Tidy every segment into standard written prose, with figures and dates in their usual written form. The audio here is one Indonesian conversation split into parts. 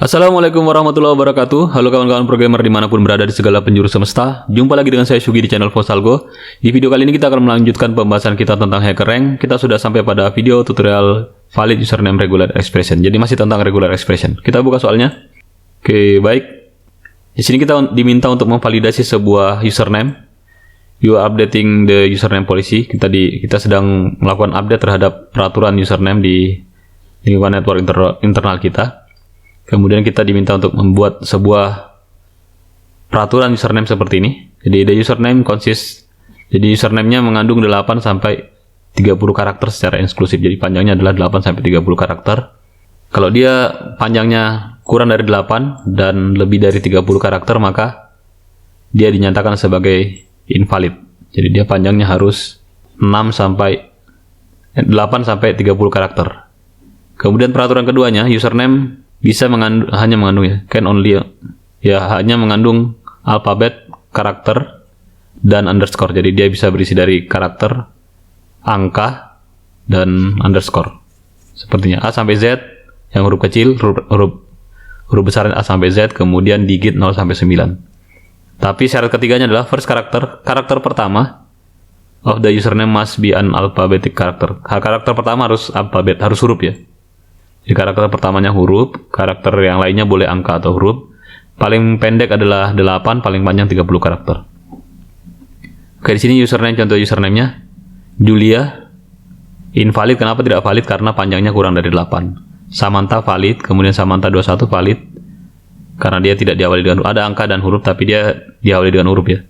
Assalamualaikum warahmatullahi wabarakatuh. Halo kawan-kawan programmer dimanapun berada di segala penjuru semesta. Jumpa lagi dengan saya Shugi di channel Fosalgo. Di video kali ini kita akan melanjutkan pembahasan kita tentang hacker rank. Kita sudah sampai pada video tutorial valid username regular expression. Jadi masih tentang regular expression. Kita buka soalnya. Oke, baik. Di sini kita diminta untuk memvalidasi sebuah username. You are updating the username policy. Kita sedang melakukan update terhadap peraturan username di lingkungan network internal kita. Kemudian kita diminta untuk membuat sebuah peraturan username seperti ini. Jadi the username consists, jadi username-nya mengandung 8 sampai 30 karakter secara eksklusif. Jadi panjangnya adalah 8 sampai 30 karakter. Kalau dia panjangnya kurang dari 8 dan lebih dari 30 karakter, maka dia dinyatakan sebagai invalid. Jadi dia panjangnya harus 8 sampai 30 karakter. Kemudian peraturan keduanya, username bisa hanya mengandung hanya mengandung alfabet, karakter, dan underscore. Jadi dia bisa berisi dari karakter, angka, dan underscore. Sepertinya A sampai Z yang huruf kecil, huruf besar A sampai Z, kemudian digit 0 sampai 9. Tapi syarat ketiganya adalah first karakter pertama of the username must be an alphabetic character. Karakter pertama harus alfabet, harus huruf ya. Jadi karakter pertamanya huruf, karakter yang lainnya boleh angka atau huruf. Paling pendek adalah 8, paling panjang 30 karakter. Oke, di sini username, contoh username-nya Julia. Invalid, kenapa tidak valid? Karena panjangnya kurang dari 8. Samantha valid, kemudian Samantha 21 valid karena dia tidak diawali dengan ada angka dan huruf, tapi dia diawali dengan huruf ya.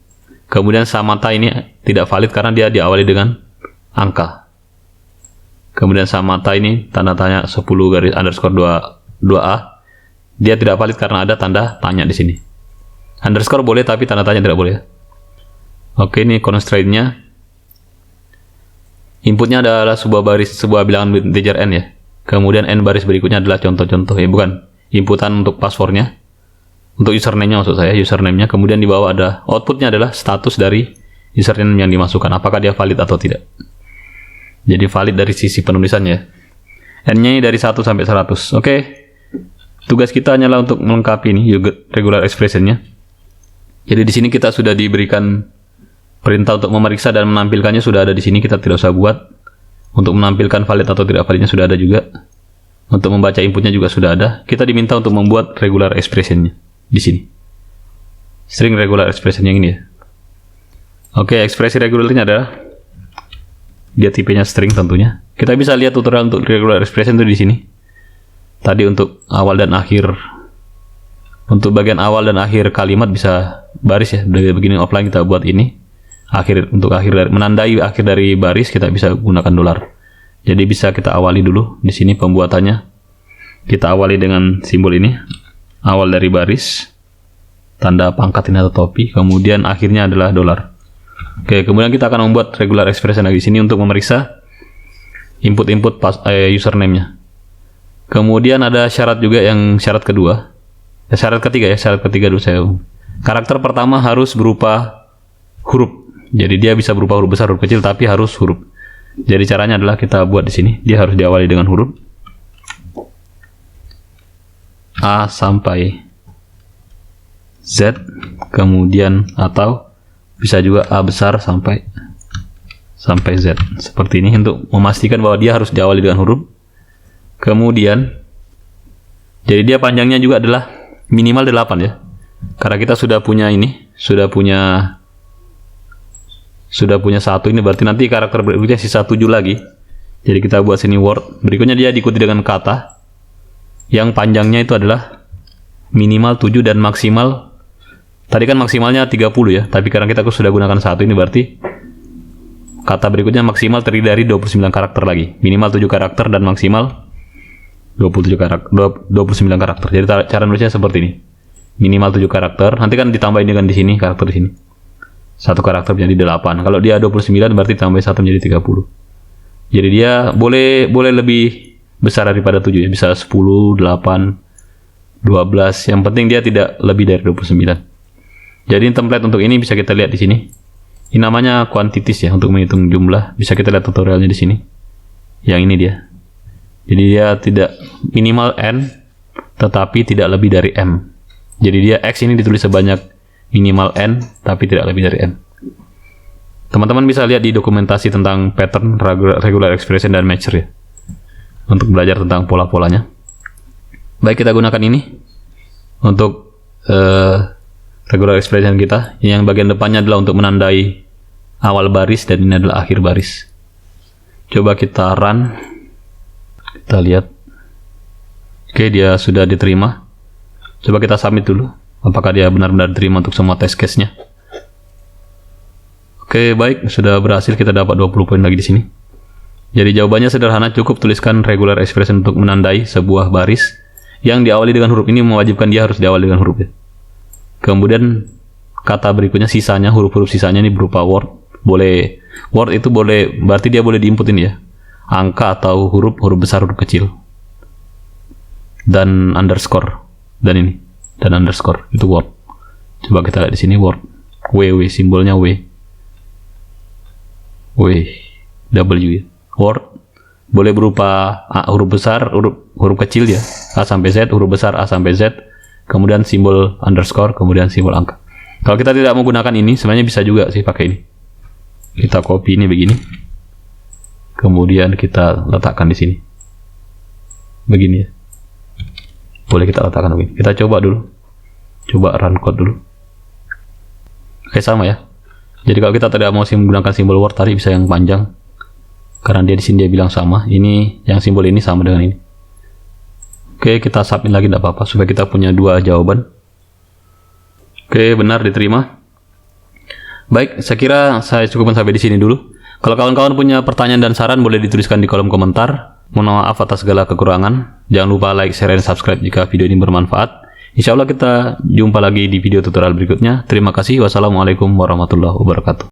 Kemudian Samantha ini tidak valid karena dia diawali dengan angka. Kemudian Samantha ini tanda tanya 10 garis underscore 2A. Dia tidak valid karena ada tanda tanya di sini. Underscore boleh tapi tanda tanya tidak boleh. Oke, ini constraint-nya. Inputnya adalah sebuah bilangan integer n ya. Kemudian n baris berikutnya adalah contoh-contoh ya, bukan inputan untuk passwordnya. Untuk username-nya maksud saya, username-nya. Kemudian di bawah ada outputnya adalah status dari username yang dimasukkan, apakah dia valid atau tidak. Jadi valid dari sisi penulisannya. N-nya dari 1 sampai 100. Oke. Tugas kita hanyalah untuk melengkapi ini regular expression-nya. Jadi di sini kita sudah diberikan perintah untuk memeriksa dan menampilkannya sudah ada di sini, kita tidak usah buat. Untuk menampilkan valid atau tidak validnya sudah ada juga. Untuk membaca inputnya juga sudah ada. Kita diminta untuk membuat regular expression-nya di sini. String regular expression yang ini ya. Oke, ekspresi regularnya adalah dia tipenya string tentunya. Kita bisa lihat tutorial untuk regular expression itu di sini. Tadi untuk awal dan akhir, untuk bagian awal dan akhir kalimat bisa baris ya. Dari beginning of line kita buat ini. Untuk akhir dari menandai akhir dari baris kita bisa gunakan $. Jadi bisa kita awali dulu di sini pembuatannya. Kita awali dengan simbol ini. Awal dari baris, tanda pangkat ini atau topi, kemudian akhirnya adalah $. Oke, kemudian kita akan membuat regular expression lagi di sini untuk memeriksa input username-nya. Kemudian ada syarat juga, yang syarat kedua. Syarat ketiga dulu saya. Karakter pertama harus berupa huruf. Jadi dia bisa berupa huruf besar, huruf kecil, tapi harus huruf. Jadi caranya adalah kita buat di sini. Dia harus diawali dengan huruf A sampai Z, kemudian atau bisa juga A besar sampai Z. Seperti ini untuk memastikan bahwa dia harus diawali dengan huruf. Kemudian jadi dia panjangnya juga adalah minimal 8 ya. Karena kita sudah punya ini, sudah punya 1 ini, berarti nanti karakter berikutnya sisa 7 lagi. Jadi kita buat sini word. Berikutnya dia diikuti dengan kata yang panjangnya itu adalah minimal 7 dan maksimal. Tadi kan maksimalnya 30 ya, tapi karena kita sudah gunakan 1 ini, berarti kata berikutnya maksimal terdiri dari 29 karakter lagi. Minimal 7 karakter dan maksimal 29 karakter. Jadi cara nulisnya seperti ini. Minimal 7 karakter, nanti kan ditambahin dengan di sini karakter di sini. 1 karakter menjadi 8. Kalau dia 29 berarti tambah 1 menjadi 30. Jadi dia boleh lebih besar daripada 7 ya, bisa 10, 8, 12. Yang penting dia tidak lebih dari 29. Jadi template untuk ini bisa kita lihat di sini. Ini namanya quantities ya, untuk menghitung jumlah. Bisa kita lihat tutorialnya di sini. Yang ini dia. Jadi dia tidak minimal n tetapi tidak lebih dari M. Jadi dia X ini ditulis sebanyak minimal N, tapi tidak lebih dari N. Teman-teman bisa lihat di dokumentasi tentang pattern, regular expression, dan matcher ya, untuk belajar tentang pola-polanya. Baik, kita gunakan ini untuk regular expression kita. Yang bagian depannya adalah untuk menandai awal baris, dan ini adalah akhir baris. Coba kita run, kita lihat. Oke, dia sudah diterima. Coba kita submit dulu, apakah dia benar-benar diterima untuk semua test case-nya. Oke, baik, sudah berhasil, kita dapat 20 poin lagi di sini. Jadi jawabannya sederhana, cukup tuliskan regular expression untuk menandai sebuah baris yang diawali dengan huruf. Ini mewajibkan dia harus diawali dengan huruf ya. Kemudian kata berikutnya, sisanya, huruf-huruf sisanya ini berupa word. Boleh, word itu boleh, berarti dia boleh diinputin ya, angka atau huruf besar, huruf kecil, dan underscore, dan ini, dan underscore itu word. Coba kita lihat di sini word, W, simbolnya W, W ya. Word boleh berupa huruf besar, huruf kecil ya, A sampai Z, huruf besar A sampai Z, kemudian simbol underscore, kemudian simbol angka. Kalau kita tidak menggunakan ini, sebenarnya bisa juga sih pakai ini. Kita copy ini begini, kemudian kita letakkan di sini, begini ya. Boleh kita letakkan begini. Kita coba dulu, coba run code dulu. Oke, sama ya. Jadi kalau kita tidak mau menggunakan simbol word tadi, bisa yang panjang. Karena dia di sini dia bilang sama. Ini yang simbol ini sama dengan ini. Oke, kita submit lagi, tidak apa-apa, supaya kita punya dua jawaban. Oke, benar, diterima. Baik, saya kira saya cukupkan sampai di sini dulu. Kalau kawan-kawan punya pertanyaan dan saran, boleh dituliskan di kolom komentar. Mohon maaf atas segala kekurangan. Jangan lupa like, share, dan subscribe jika video ini bermanfaat. Insya Allah kita jumpa lagi di video tutorial berikutnya. Terima kasih. Wassalamualaikum warahmatullahi wabarakatuh.